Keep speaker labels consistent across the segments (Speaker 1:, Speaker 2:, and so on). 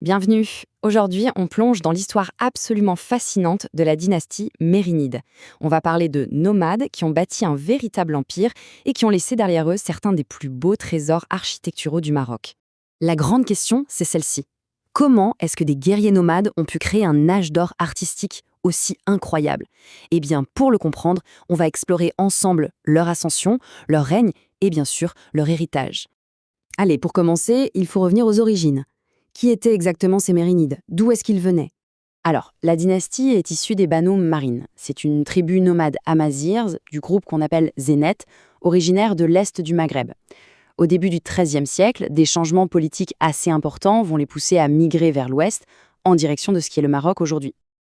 Speaker 1: Bienvenue. Aujourd'hui, on plonge dans l'histoire absolument fascinante de la dynastie mérinide. On va parler de nomades qui ont bâti un véritable empire et qui ont laissé derrière eux certains des plus beaux trésors architecturaux du Maroc. La grande question, c'est celle-ci. Comment est-ce que des guerriers nomades ont pu créer un âge d'or artistique aussi incroyable? Eh bien, pour le comprendre, on va explorer ensemble leur ascension, leur règne et bien sûr leur héritage. Allez, pour commencer, il faut revenir aux origines. Qui étaient exactement ces Mérinides? D'où est-ce qu'ils venaient? Alors, la dynastie est issue des Banu Marines. C'est une tribu nomade amazirs du groupe qu'on appelle Zénètes, originaire de l'est du Maghreb. Au début du XIIIe siècle, des changements politiques assez importants vont les pousser à migrer vers l'ouest, en direction de ce qui est le Maroc aujourd'hui.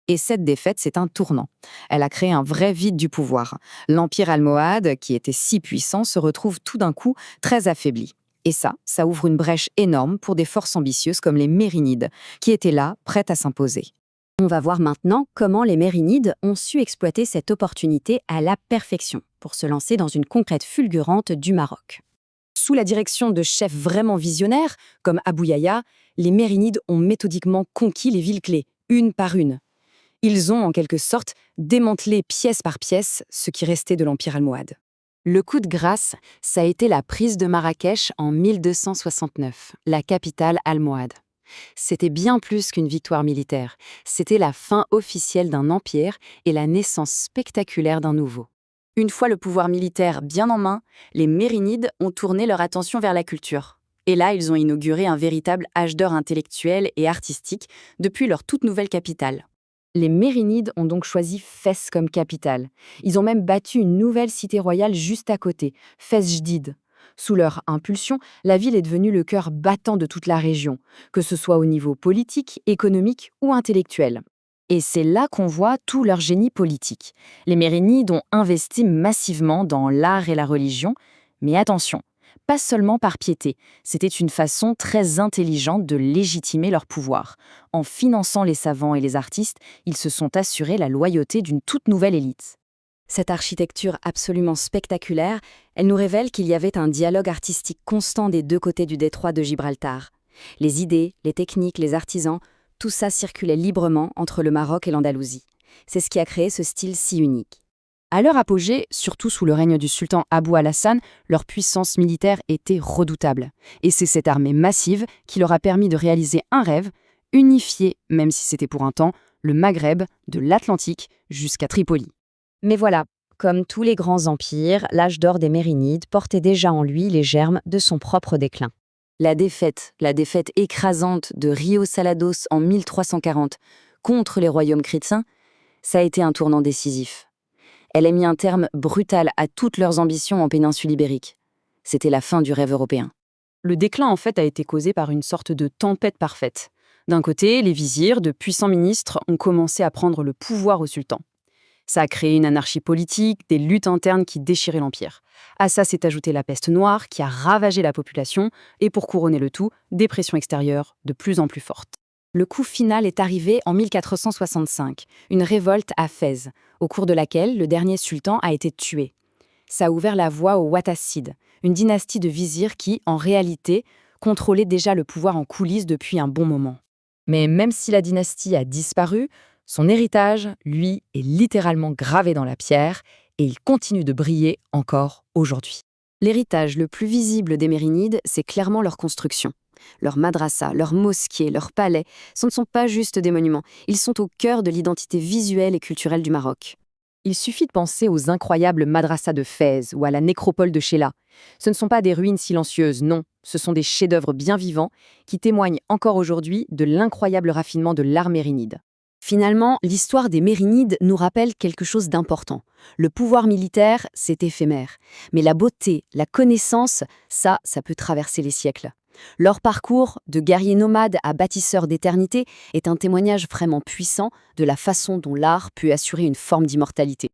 Speaker 1: Et cette défaite, c'est un tournant. Elle a créé un vrai vide du pouvoir. L'empire almohade, qui était si puissant, se retrouve tout d'un coup très affaibli. Et ça ouvre une brèche énorme pour des forces ambitieuses comme les Mérinides, qui étaient là, prêtes à s'imposer. On va voir maintenant comment les Mérinides ont su exploiter cette opportunité à la perfection pour se lancer dans une conquête fulgurante du Maroc. Sous la direction de chefs vraiment visionnaires, comme Abou Yahya, les Mérinides ont méthodiquement conquis les villes clés, une par une. Ils ont, en quelque sorte, démantelé pièce par pièce ce qui restait de l'Empire almohade. Le coup de grâce, ça a été la prise de Marrakech en 1269, la capitale almohade. C'était bien plus qu'une victoire militaire, c'était la fin officielle d'un empire et la naissance spectaculaire d'un nouveau. Une fois le pouvoir militaire bien en main, les Mérinides ont tourné leur attention vers la culture. Et là, ils ont inauguré un véritable âge d'or intellectuel et artistique depuis leur toute nouvelle capitale. Les Mérinides ont donc choisi Fès comme capitale. Ils ont même bâti une nouvelle cité royale juste à côté, Fès Jdid. Sous leur impulsion, la ville est devenue le cœur battant de toute la région, que ce soit au niveau politique, économique ou intellectuel. Et c'est là qu'on voit tout leur génie politique. Les Mérinides ont investi massivement dans l'art et la religion, mais attention, pas seulement par piété, c'était une façon très intelligente de légitimer leur pouvoir. En finançant les savants et les artistes, ils se sont assurés la loyauté d'une toute nouvelle élite. Cette architecture absolument spectaculaire, elle nous révèle qu'il y avait un dialogue artistique constant des deux côtés du détroit de Gibraltar. Les idées, les techniques, les artisans, tout ça circulait librement entre le Maroc et l'Andalousie. C'est ce qui a créé ce style si unique. À leur apogée, surtout sous le règne du sultan Abou al-Hassan, leur puissance militaire était redoutable. Et c'est cette armée massive qui leur a permis de réaliser un rêve, unifier, même si c'était pour un temps, le Maghreb, de l'Atlantique jusqu'à Tripoli. Mais voilà, comme tous les grands empires, l'âge d'or des Mérinides portait déjà en lui les germes de son propre déclin. La défaite écrasante de Rio Salados en 1340 contre les royaumes chrétiens, ça a été un tournant décisif. Elle a mis un terme brutal à toutes leurs ambitions en péninsule ibérique. C'était la fin du rêve européen. Le déclin, en fait, a été causé par une sorte de tempête parfaite. D'un côté, les vizirs, de puissants ministres, ont commencé à prendre le pouvoir au sultan. Ça a créé une anarchie politique, des luttes internes qui déchiraient l'empire. À ça s'est ajoutée la peste noire qui a ravagé la population et pour couronner le tout, des pressions extérieures de plus en plus fortes. Le coup final est arrivé en 1465, une révolte à Fès, au cours de laquelle le dernier sultan a été tué. Ça a ouvert la voie aux Wattassides, une dynastie de vizirs qui, en réalité, contrôlait déjà le pouvoir en coulisses depuis un bon moment. Mais même si la dynastie a disparu, son héritage, lui, est littéralement gravé dans la pierre et il continue de briller encore aujourd'hui. L'héritage le plus visible des Mérinides, c'est clairement leur construction. Leurs madrassas, leurs mosquées, leurs palais, ce ne sont pas juste des monuments, ils sont au cœur de l'identité visuelle et culturelle du Maroc. Il suffit de penser aux incroyables madrassas de Fès ou à la nécropole de Sheila. Ce ne sont pas des ruines silencieuses, non, ce sont des chefs-d'œuvre bien vivants qui témoignent encore aujourd'hui de l'incroyable raffinement de l'art mérinide. Finalement, l'histoire des Mérinides nous rappelle quelque chose d'important. Le pouvoir militaire, c'est éphémère. Mais la beauté, la connaissance, ça peut traverser les siècles. Leur parcours, de guerriers nomades à bâtisseurs d'éternité, est un témoignage vraiment puissant de la façon dont l'art peut assurer une forme d'immortalité.